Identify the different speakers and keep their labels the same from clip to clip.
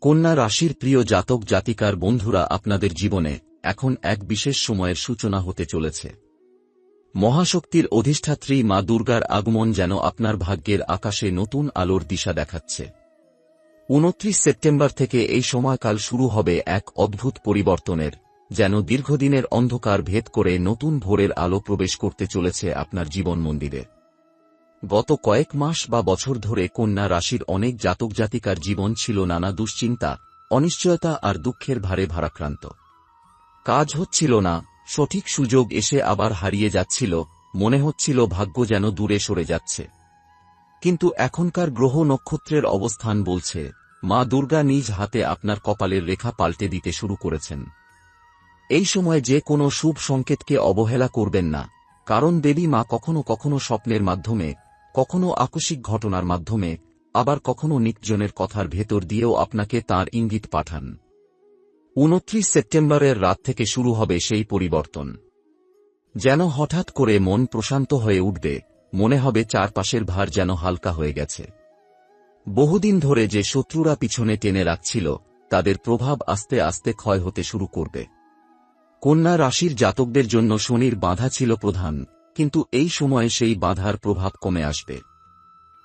Speaker 1: কন্যা রাশির প্রিয় জাতক জাতিকার বন্ধুরা, আপনাদের জীবনে এখন এক বিশেষ সময়ের সূচনা হতে চলেছে। মহাশক্তির অধিষ্ঠাত্রী মা দুর্গার আগমন যেন আপনার ভাগ্যের আকাশে নতুন আলোর দিশা দেখাচ্ছে। ২৯ সেপ্টেম্বর থেকে এই সময়কাল শুরু হবে এক অদ্ভুত পরিবর্তনের, যেন দীর্ঘদিনের অন্ধকার ভেদ করে নতুন ভোরের আলো প্রবেশ করতে চলেছে আপনার জীবন মন্দিরে। গত কয়েক মাস বা বছর ধরে কন্যা রাশির অনেক জাতক জাতিকার জীবন ছিল নানা দুশ্চিন্তা, অনিশ্চয়তা আর দুঃখের ভারে ভারাক্রান্ত। কাজ হচ্ছিল না, সঠিক সুযোগ এসে আবার হারিয়ে যাচ্ছিল, মনে হচ্ছিল ভাগ্য যেন দূরে সরে যাচ্ছে। কিন্তু এখনকার গ্রহ নক্ষত্রের অবস্থান বলছে, মা দুর্গা নিজ হাতে আপনার কপালের রেখা পাল্টে দিতে শুরু করেছেন। এই সময় যে কোনো শুভ সংকেতকে অবহেলা করবেন না, কারণ দেবী মা কখনো কখনো স্বপ্নের মাধ্যমে, কখনো আকস্মিক ঘটনার মাধ্যমে, আবার কখনো নির্জনের কথার ভেতর দিয়েও আপনাকে তাঁর ইঙ্গিত পাঠান। ২৯ সেপ্টেম্বরের রাত থেকে শুরু হবে সেই পরিবর্তন। যেন হঠাৎ করে মন প্রশান্ত হয়ে উঠবে, মনে হবে চারপাশের ভার যেন হালকা হয়ে গেছে। বহুদিন ধরে যে শত্রুরা পিছনে টেনে রাখছিল, তাদের প্রভাব আস্তে আস্তে ক্ষয় হতে শুরু করবে। কন্যা রাশির জাতকদের জন্য শনির বাধা ছিল প্রধান, কিন্তু এই সময়ে সেই বাধার প্রভাব কমে আসবে।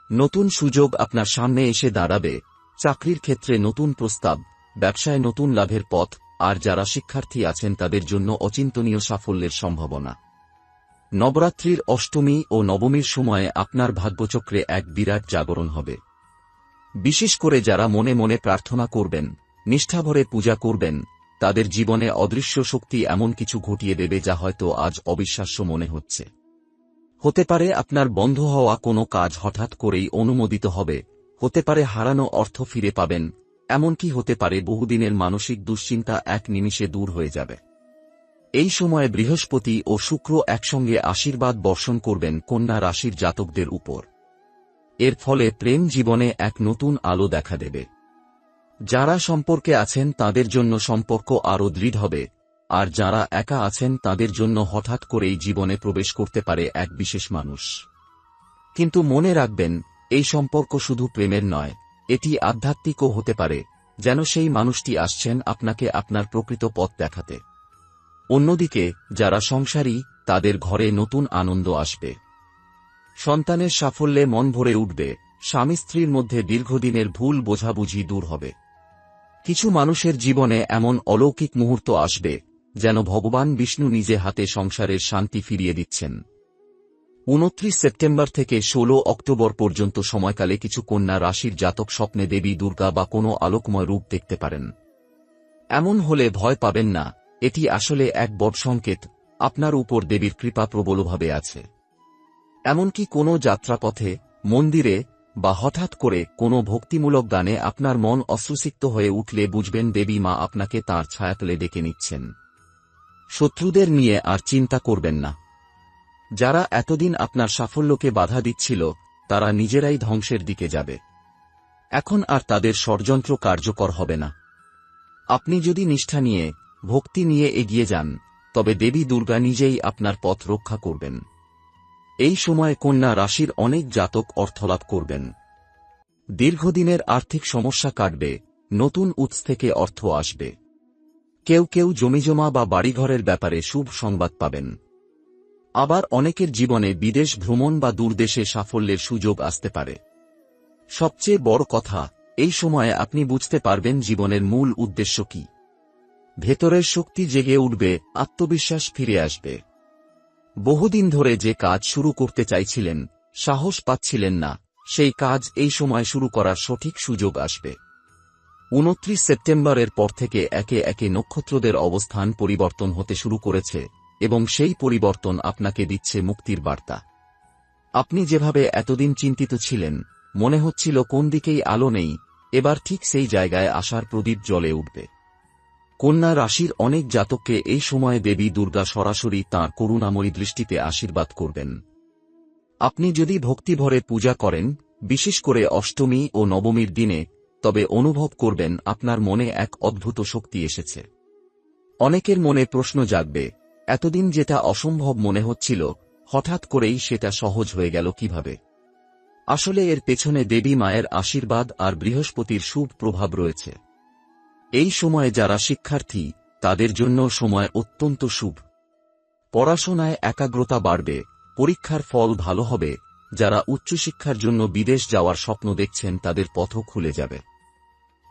Speaker 1: নতুন সুযোগ আপনার সামনে এসে দাঁড়াবে, চাকরির ক্ষেত্রে নতুন প্রস্তাব, ব্যবসায় নতুন লাভের পথ, আর যারা শিক্ষার্থী আছেন তাদের জন্য অচিন্তনীয় সাফল্যের সম্ভাবনা। নবরাত্রির অষ্টমী ও নবমীর সময়ে আপনার ভাগ্যচক্রে এক বিরাট জাগরণ হবে। বিশেষ করে যারা মনে মনে প্রার্থনা করবেন, নিষ্ঠাভরে পূজা করবেন, তাদের জীবনে অদৃশ্য শক্তি এমন কিছু ঘটিয়ে দেবে যা হয়তো আজ অবিশ্বাস্য মনে হচ্ছে। হতে পারে আপনার বন্ধ হওয়া কোনো কাজ হঠাৎ করেই অনুমোদিত হবে, হতে পারে হারানো অর্থ ফিরে পাবেন, এমনকি হতে পারে বহুদিনের মানসিক দুশ্চিন্তা এক নিমিষে দূর হয়ে যাবে। এই সময়ে বৃহস্পতি ও শুক্র একসঙ্গে আশীর্বাদ বর্ষণ করবেন কন্যা রাশির জাতকদের উপর। এর ফলে প্রেম জীবনে এক নতুন আলো দেখা দেবে। যারা সম্পর্কে আছেন তাদের জন্য সম্পর্ক আরও দৃঢ় হবে, আর যারা একা আছেন তাদের জন্য হঠাৎ করেই জীবনে প্রবেশ করতে পারে এক বিশেষ মানুষ। কিন্তু মনে রাখবেন, এই সম্পর্ক শুধু প্রেমের নয়, এটি আধ্যাত্মিকও হতে পারে, যেন সেই মানুষটি আসছেন আপনাকে আপনার প্রকৃত পথ দেখাতে। অন্যদিকে যারা সংসারী, তাদের ঘরে নতুন আনন্দ আসবে। সন্তানের সাফল্যে মন ভরে উঠবে, স্বামী স্ত্রীর মধ্যে দীর্ঘদিনের ভুল বোঝাবুঝি দূর হবে। কিছু মানুষের জীবনে এমন অলৌকিক মুহূর্ত আসবে, যেন ভগবান বিষ্ণু নিজে হাতে সংসারের শান্তি ফিরিয়ে দিচ্ছেন। ২৯ সেপ্টেম্বর থেকে ১৬ অক্টোবর পর্যন্ত সময়কালে কিছু কন্যা রাশির জাতক স্বপ্নে দেবী দুর্গা বা কোনো আলোকময় রূপ দেখতে পারেন। এমন হলে ভয় পাবেন না, এটি আসলে এক বড় সংকেত, আপনার উপর দেবীর কৃপা প্রবলভাবে আছে। এমনকি কোনো যাত্রাপথে, মন্দিরে বা হঠাৎ করে কোনো ভক্তিমূলক গানে আপনার মন অশ্রুসিক্ত হয়ে উঠলে বুঝবেন দেবী মা আপনাকে তাঁর ছায়াতলে ডেকে নিচ্ছেন। শত্রুদের নিয়ে আর চিন্তা করবেন না। যারা এতদিন আপনার সাফল্যকে বাধা দিচ্ছিল, তারা নিজেরাই ধ্বংসের দিকে যাবে। এখন আর তাদের ষড়যন্ত্র কার্যকর হবে না। আপনি যদি নিষ্ঠা নিয়ে, ভক্তি নিয়ে এগিয়ে যান, তবে দেবী দুর্গা নিজেই আপনার পথ রক্ষা করবেন। এই সময়ে কন্যা রাশির অনেক জাতক অর্থলাভ করবেন। দীর্ঘদিনের আর্থিক সমস্যা কাটবে, নতুন উৎস থেকে অর্থ আসবে। কেউ কেউ জমিজমা বা বাড়িঘরের ব্যাপারে শুভ সংবাদ পাবেন। আবার অনেকের জীবনে বিদেশ ভ্রমণ বা দূরদেশে সাফল্যের সুযোগ আসতে পারে। সবচেয়ে বড় কথা, এই সময়ে আপনি বুঝতে পারবেন জীবনের মূল উদ্দেশ্য কি। ভেতরের শক্তি জেগে উঠবে, আত্মবিশ্বাস ফিরে আসবে। বহুদিন ধরে যে কাজ শুরু করতে চাইছিলেন, সাহস পাচ্ছিলেন না, সেই কাজ এই সময় শুরু করার সঠিক সুযোগ আসবে। ২৯ সেপ্টেম্বরের পর থেকে একে একে নক্ষত্রদের অবস্থান পরিবর্তন হতে শুরু করেছে, এবং সেই পরিবর্তন আপনাকে দিচ্ছে মুক্তির বার্তা। আপনি যেভাবে এতদিন চিন্তিত ছিলেন, মনে হচ্ছিল কোন দিকেই আলো নেই, এবার ঠিক সেই জায়গায় আশার প্রদীপ জ্বলে উঠবে। কন্যা রাশির অনেক জাতককে এই সময়ে দেবী দুর্গা সরাসরি তাঁর করুণাময়ী দৃষ্টিতে আশীর্বাদ করবেন। আপনি যদি ভক্তিভরে পূজা করেন, বিশেষ করে অষ্টমী ও নবমীর দিনে, তবে অনুভব করবেন আপনার মনে এক অদ্ভুত শক্তি এসেছে। অনেকের মনে প্রশ্ন জাগবে, এতদিন যেটা অসম্ভব মনে হচ্ছিল, হঠাৎ করেই সেটা সহজ হয়ে গেল কিভাবে? আসলে এর পেছনে দেবী মায়ের আশীর্বাদ আর বৃহস্পতির শুভ প্রভাব রয়েছে। এই সময়ে যারা শিক্ষার্থী তাদের জন্য সময় অত্যন্ত শুভ। পড়াশোনায় একাগ্রতা বাড়বে, পরীক্ষার ফল ভালো হবে। যারা উচ্চশিক্ষার জন্য বিদেশ যাওয়ার স্বপ্ন দেখছেন তাদের পথও খুলে যাবে।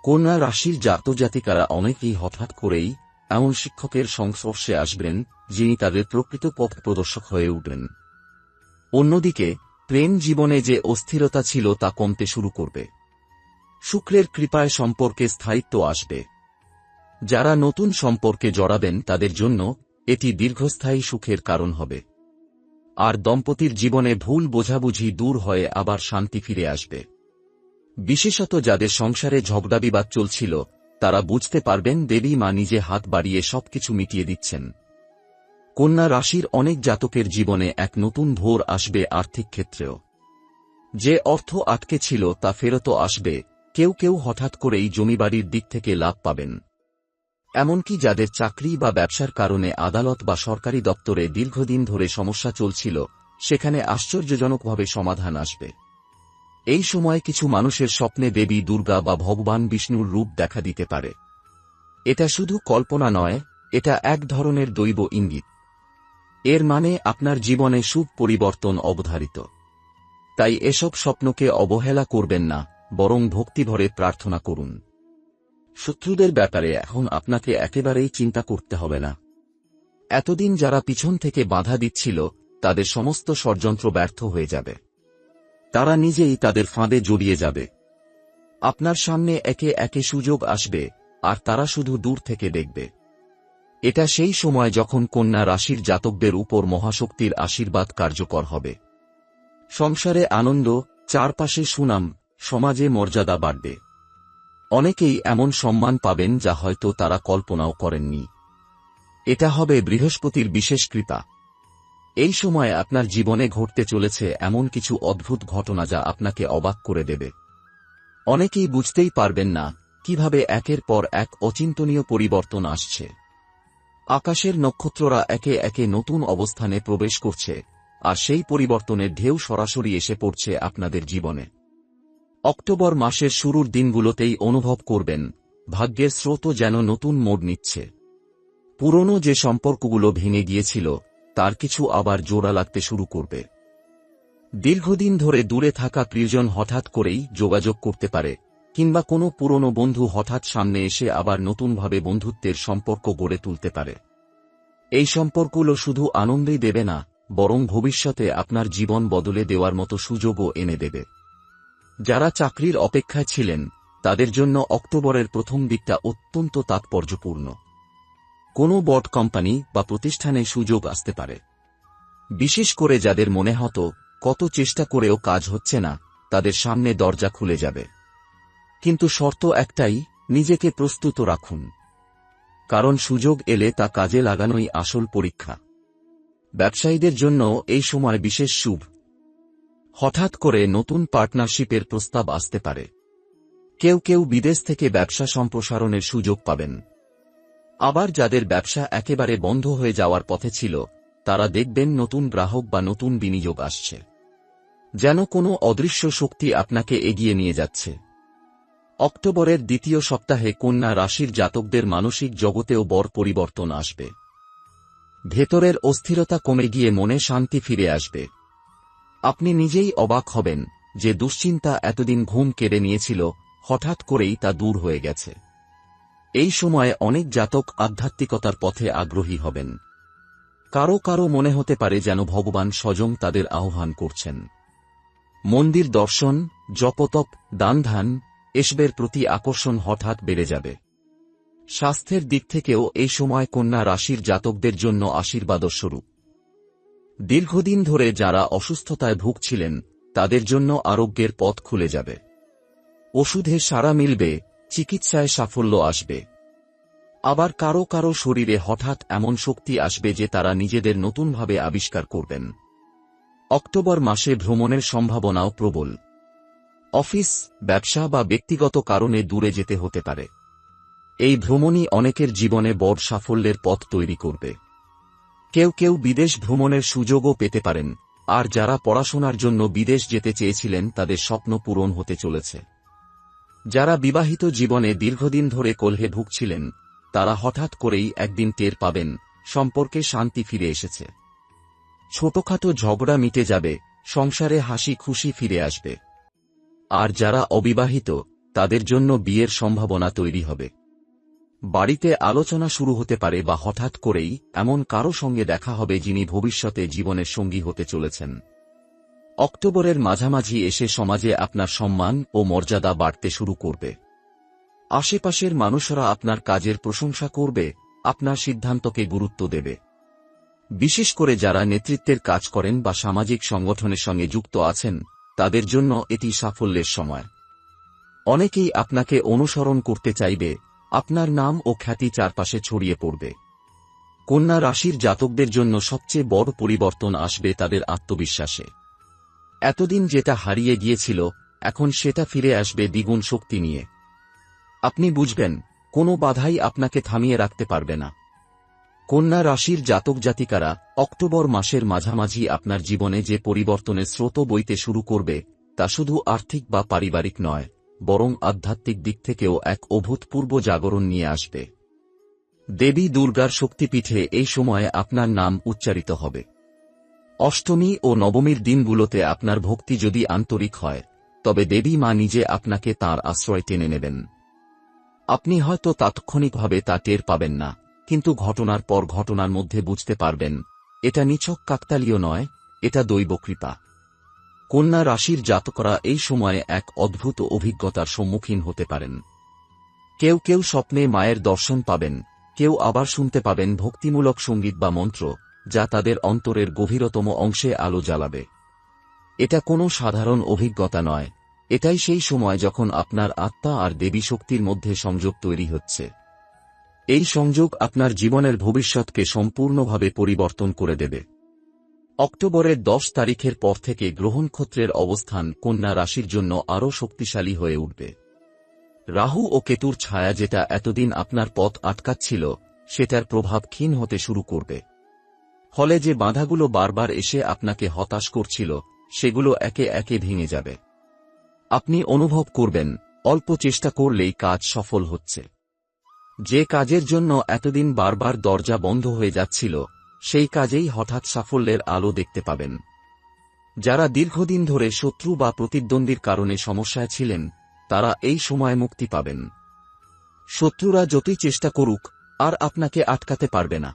Speaker 1: কন্যা রাশির জাতজাতিকারা অনেকেই হঠাৎ করেই এমন শিক্ষকের সংস্পর্শে আসবেন যিনি তাদের প্রকৃত পথ প্রদর্শক হয়ে উঠবেন। অন্যদিকে প্রেম জীবনে যে অস্থিরতা ছিল তা কমতে শুরু করবে। শুক্রের কৃপায় সম্পর্কে স্থায়িত্ব আসবে। যারা নতুন সম্পর্কে জড়াবেন তাদের জন্য এটি দীর্ঘস্থায়ী সুখের কারণ হবে। আর দম্পতির জীবনে ভুল বোঝাবুঝি দূর হয়ে আবার শান্তি ফিরে আসবে। বিশেষত যাদের সংসারে ঝগড়াবিবাদ চলছিল তারা বুঝতে পারবেন দেবী মা নিজে হাত বাড়িয়ে সবকিছু মিটিয়ে দিচ্ছেন। কন্যা রাশির অনেক জাতকের জীবনে এক নতুন ভোর আসবে। আর্থিক ক্ষেত্রেও যে অর্থ আটকে ছিল তা ফেরত আসবে। কেউ কেউ হঠাৎ করেই জমিবাড়ির দিক থেকে লাভ পাবেন। এমনকি যাদের চাকরি বা ব্যবসার কারণে আদালত বা সরকারি দপ্তরে দীর্ঘদিন ধরে সমস্যা চলছিল সেখানে আশ্চর্যজনকভাবে সমাধান আসবে। এই সময় কিছু মানুষের স্বপ্নে দেবী দুর্গা বা ভগবান বিষ্ণুর রূপ দেখা দিতে পারে। এটা শুধু কল্পনা নয়, এটা এক ধরনের দৈব ইঙ্গিত। এর মানে আপনার জীবনে শুভ পরিবর্তন অবধারিত। তাই এসব স্বপ্নকে অবহেলা করবেন না, বরং ভক্তিভরে প্রার্থনা করুন। শত্রুদের ব্যাপারে এখন আপনাকে একেবারেই চিন্তা করতে হবে না। এতদিন যারা পিছন থেকে বাধা দিচ্ছিল তাদের সমস্ত ষড়যন্ত্র ব্যর্থ হয়ে যাবে। তারা নিজেই তাদের ফাঁদে জড়িয়ে যাবে। আপনার সামনে একে একে সুযোগ আসবে আর তারা শুধু দূর থেকে দেখবে। এটা সেই সময় যখন কন্যা রাশির জাতকদের উপর মহাশক্তির আশীর্বাদ কার্যকর হবে। সংসারে আনন্দ, চারপাশে সুনাম, সমাজে মর্যাদা বাড়বে। অনেকেই এমন সম্মান পাবেন যা হয়তো তারা কল্পনাও করেননি। এটা হবে বৃহস্পতির বিশেষ কৃপা। এই সময় আপনার জীবনে ঘটতে চলেছে এমন কিছু অদ্ভুত ঘটনা যা আপনাকে অবাক করে দেবে। অনেকেই বুঝতেই পারবেন না কিভাবে একের পর এক অচিন্তনীয় পরিবর্তন আসছে। আকাশের নক্ষত্ররা একে একে নতুন অবস্থানে প্রবেশ করছে, আর সেই পরিবর্তনের ঢেউ সরাসরি এসে পড়ছে আপনাদের জীবনে। অক্টোবর মাসের শুরুর দিনগুলোতেই অনুভব করবেন ভাগ্যের স্রোত যেন নতুন মোড় নিচ্ছে। পুরনো যে সম্পর্কগুলো ভেঙে গিয়েছিল তার কিছু আবার জোড়া লাগতে শুরু করবে। দীর্ঘদিন ধরে দূরে থাকা প্রিয়জন হঠাৎ করেই যোগাযোগ করতে পারে, কিংবা কোনো পুরনো বন্ধু হঠাৎ সামনে এসে আবার নতুনভাবে বন্ধুত্বের সম্পর্ক গড়ে তুলতে পারে। এই সম্পর্কগুলো শুধু আনন্দই দেবে না, বরং ভবিষ্যতে আপনার জীবন বদলে দেওয়ার মতো সুযোগও এনে দেবে। যারা চাকরির অপেক্ষায় ছিলেন তাদের জন্য অক্টোবরের প্রথম দিকটা অত্যন্ত তাৎপর্যপূর্ণ। কোনো বড় কোম্পানি বা প্রতিষ্ঠানে সুযোগ আসতে পারে। বিশেষ করে যাদের মনে হতো কত চেষ্টা করেও কাজ হচ্ছে না, তাদের সামনে দরজা খুলে যাবে। কিন্তু শর্ত একটাই, নিজেকে প্রস্তুত রাখুন। কারণ সুযোগ এলে তা কাজে লাগানোই আসল পরীক্ষা। ব্যবসায়ীদের জন্য এই সময় বিশেষ শুভ। হঠাৎ করে নতুন পার্টনারশিপের প্রস্তাব আসতে পারে। কেউ কেউ বিদেশ থেকে ব্যবসা সম্প্রসারণের সুযোগ পাবেন। আবার যাদের ব্যবসা একেবারে বন্ধ হয়ে যাওয়ার পথে ছিল তারা দেখবেন নতুন গ্রাহক বা নতুন বিনিয়োগ আসছে। যেন কোনো অদৃশ্য শক্তি আপনাকে এগিয়ে নিয়ে যাচ্ছে। অক্টোবরের দ্বিতীয় সপ্তাহে কন্যা রাশির জাতকদের মানসিক জগতেও বড় পরিবর্তন আসবে। ভেতরের অস্থিরতা কমে গিয়ে মনে শান্তি ফিরে আসবে। আপনি নিজেই অবাক হবেন যে দুশ্চিন্তা এতদিন ঘুম কেড়ে নিয়েছিল হঠাৎ করেই তা দূর হয়ে গেছে। এই সময়ে অনেক জাতক আধ্যাত্মিকতার পথে আগ্রহী হবেন। কারো কারো মনে হতে পারে যেন ভগবান স্বয়ং তাদের আহ্বান করছেন। মন্দির দর্শন, জপতপ, দানধ্যান এসবের প্রতি আকর্ষণ হঠাৎ বেড়ে যাবে। স্বাস্থ্যের দিক থেকেও এই সময় কন্যা রাশির জাতকদের জন্য আশীর্বাদস্বরূপ। দীর্ঘদিন ধরে যারা অসুস্থতায় ভুগছিলেন তাদের জন্য আরোগ্যের পথ খুলে যাবে। ওষুধে সাড়া মিলবে, চিকিৎসায় সাফল্য আসবে। আবার কারো কারো শরীরে হঠাৎ এমন শক্তি আসবে যে তারা নিজেদের নতুনভাবে আবিষ্কার করবেন। অক্টোবর মাসে ভ্রমণের সম্ভাবনাও প্রবল। অফিস, ব্যবসা বা ব্যক্তিগত কারণে দূরে যেতে হতে পারে। এই ভ্রমণই অনেকের জীবনে বড় সাফল্যের পথ তৈরি করবে। কেউ কেউ বিদেশ ভ্রমণের সুযোগও পেতে পারেন, আর যারা পড়াশোনার জন্য বিদেশ যেতে চেয়েছিলেন তাদের স্বপ্ন পূরণ হতে চলেছে। যারা বিবাহিত জীবনে দীর্ঘদিন ধরে কলহে ভুগছিলেন, তারা হঠাৎ করেই একদিন টের পাবেন সম্পর্কে শান্তি ফিরে এসেছে। ছোটখাটো ঝগড়া মিটে যাবে, সংসারে হাসি খুশি ফিরে আসবে। আর যারা অবিবাহিত, তাদের জন্য বিয়ের সম্ভাবনা তৈরি হবে। বাড়িতে আলোচনা শুরু হতে পারে বা হঠাৎ করেই এমন কারো সঙ্গে দেখা হবে যিনি ভবিষ্যতে জীবনের সঙ্গী হতে চলেছেন। অক্টোবরের মাঝামাঝি এসে সমাজে আপনার সম্মান ও মর্যাদা বাড়তে শুরু করবে। আশেপাশের মানুষরা আপনার কাজের প্রশংসা করবে, আপনার সিদ্ধান্তকে গুরুত্ব দেবে। বিশেষ করে যারা নেতৃত্বের কাজ করেন বা সামাজিক সংগঠনের সঙ্গে যুক্ত আছেন, তাদের জন্য এটি সাফল্যের সময়। অনেকেই আপনাকে অনুসরণ করতে চাইবে, আপনার নাম ও খ্যাতি চারপাশে ছড়িয়ে পড়বে। কন্যা রাশির জাতকদের জন্য সবচেয়ে বড় পরিবর্তন আসবে তাদের আত্মবিশ্বাসে। এতদিন যেটা হারিয়ে গিয়েছিল, এখন সেটা ফিরে আসবে দ্বিগুণ শক্তি নিয়ে। আপনি বুঝবেন, কোনো বাধাই আপনাকে থামিয়ে রাখতে পারবে না। কন্যা রাশির জাতক জাতিকারা অক্টোবর মাসের মাঝামাঝি আপনার জীবনে যে পরিবর্তনের স্রোত বইতে শুরু করবে, তা শুধু আর্থিক বা পারিবারিক নয়, বরং আধ্যাত্মিক দিক থেকেও এক অভূতপূর্ব জাগরণ নিয়ে আসবে। দেবী দুর্গার শক্তিপীঠে এই সময়ে আপনার নাম উচ্চারিত হবে। অষ্টমী ও নবমীর দিনগুলোতে আপনার ভক্তি যদি আন্তরিক হয়, তবে দেবী মা নিজে আপনাকে তাঁর আশ্রয় টেনে নেবেন। আপনি হয়তো তাৎক্ষণিকভাবে তা টের পাবেন না, কিন্তু ঘটনার পর ঘটনার মধ্যে বুঝতে পারবেন, এটা নিছক কাকতালীয় নয়, এটা দৈব কৃপা। কন্যা রাশির জাতকরা এই সময়ে এক অদ্ভুত অভিজ্ঞতার সম্মুখীন হতে পারেন। কেউ কেউ স্বপ্নে মায়ের দর্শন পাবেন, কেউ আবার শুনতে পাবেন ভক্তিমূলক সঙ্গীত বা মন্ত্র, যা তাদের অন্তরের গভীরতম অংশে আলো জ্বালাবে। এটা কোনো সাধারণ অভিজ্ঞতা নয়, এটাই সেই সময় যখন আপনার আত্মা আর দেবী শক্তির মধ্যে সংযোগ তৈরি হচ্ছে। এই সংযোগ আপনার জীবনের ভবিষ্যৎকে সম্পূর্ণভাবে পরিবর্তন করে দেবে। অক্টোবরের 10 তারিখের পর থেকে গ্রহনক্ষত্রের অবস্থান কন্যা রাশির জন্য আরও শক্তিশালী হয়ে উঠবে। রাহু ও কেতুর ছায়া যেটা এতদিন আপনার পথ আটকাচ্ছিল, সেটার প্রভাব ক্ষীণ হতে শুরু করবে। ফলে যে বাধাগুলো বারবার এসে আপনাকে হতাশ করছিল, সেগুলো একে একে ভেঙে যাবে। আপনি অনুভব করবেন, অল্প চেষ্টা করলেই কাজ সফল হচ্ছে। যে কাজের জন্য এতদিন বারবার দরজা বন্ধ হয়ে যাচ্ছিল, সেই কাজেই হঠাৎ সাফল্যের আলো দেখতে পাবেন। যারা দীর্ঘদিন ধরে শত্রু বা প্রতিদ্বন্দ্বীর কারণে সমস্যায় ছিলেন, তারা এই সময় মুক্তি পাবেন। শত্রুরা যতই চেষ্টা করুক, আর আপনাকে আটকাতে পারবে না,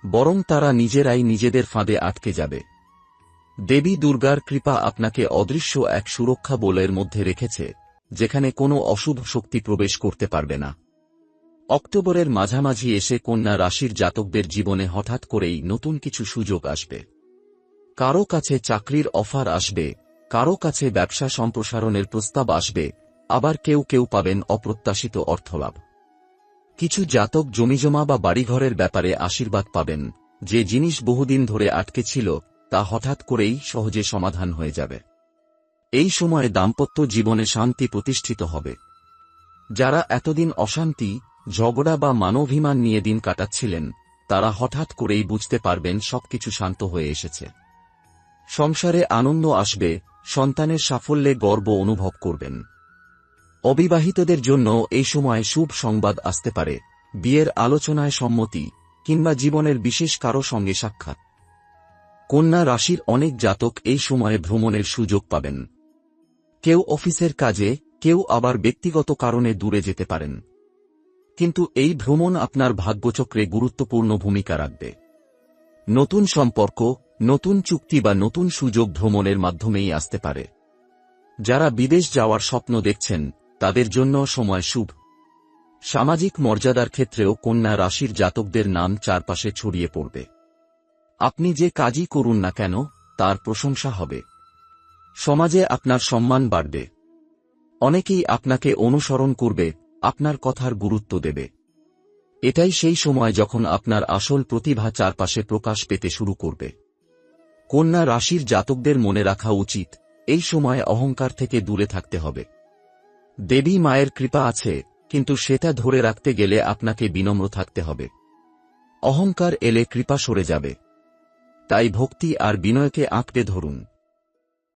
Speaker 1: বরং তারা নিজেরাই নিজেদের ফাঁদে আটকে যাবে। দেবী দুর্গার কৃপা আপনাকে অদৃশ্য এক সুরক্ষা বলয়ের মধ্যে রেখেছে, যেখানে কোনো অশুভ শক্তি প্রবেশ করতে পারবে না। অক্টোবরের মাঝামাঝি এসে কন্যা রাশির জাতকদের জীবনে হঠাৎ করেই নতুন কিছু সুযোগ আসবে। কারো কাছে চাকরির অফার আসবে, কারো কাছে ব্যবসা সম্প্রসারণের প্রস্তাব আসবে, আবার কেউ কেউ পাবেন অপ্রত্যাশিত অর্থলাভ। কিছু জাতক জমিজমা বা বাড়িঘরের ব্যাপারে আশীর্বাদ পাবেন। যে জিনিস বহুদিন ধরে আটকে ছিল, তা হঠাৎ করেই সহজে সমাধান হয়ে যাবে। এই সময়ে দাম্পত্য জীবনে শান্তি প্রতিষ্ঠিত হবে। যারা এতদিন অশান্তি, ঝগড়া বা মানবাভিমান নিয়ে দিন কাটাচ্ছিলেন, তারা হঠাৎ করেই বুঝতে পারবেন সবকিছু শান্ত হয়ে এসেছে। সংসারে আনন্দ আসবে, সন্তানের সাফল্যে গর্ব অনুভব করবেন। অবিবাহিতদের জন্য এই সময় শুভ সংবাদ আসতে পারে, বিয়ের আলোচনায় সম্মতি, কিংবা জীবনের বিশেষ কারো সঙ্গে সাক্ষাৎ। কন্যা রাশির অনেক জাতক এই সময়ে ভ্রমণের সুযোগ পাবেন। কেউ অফিসের কাজে, কেউ আবার ব্যক্তিগত কারণে দূরে যেতে পারেন। কিন্তু এই ভ্রমণ আপনার ভাগ্যচক্রে গুরুত্বপূর্ণ ভূমিকা রাখবে। নতুন সম্পর্ক, নতুন চুক্তি বা নতুন সুযোগ ভ্রমণের মাধ্যমেই আসতে পারে। যারা বিদেশ যাওয়ার স্বপ্ন দেখছেন, তাদের জন্য সময় শুভ। সামাজিক মর্যাদার ক্ষেত্রেও কন্যা রাশির জাতকদের নাম চারপাশে ছড়িয়ে পড়বে। আপনি যে কাজই করুন না কেন, তার প্রশংসা হবে। সমাজে আপনার সম্মান বাড়বে। অনেকেই আপনাকে অনুসরণ করবে, আপনার কথার গুরুত্ব দেবে। এটাই সেই সময় যখন আপনার আসল প্রতিভা চারপাশে প্রকাশ পেতে শুরু করবে। কন্যা রাশির জাতকদের মনে রাখা উচিত, এই সময় অহংকার থেকে দূরে থাকতে হবে। দেবী মায়ের কৃপা আছে, কিন্তু সেটা ধরে রাখতে গেলে আপনাকে বিনম্র থাকতে হবে। অহংকার এলে কৃপা সরে যাবে। তাই ভক্তি আর বিনয়কে আঁকড়ে ধরুন।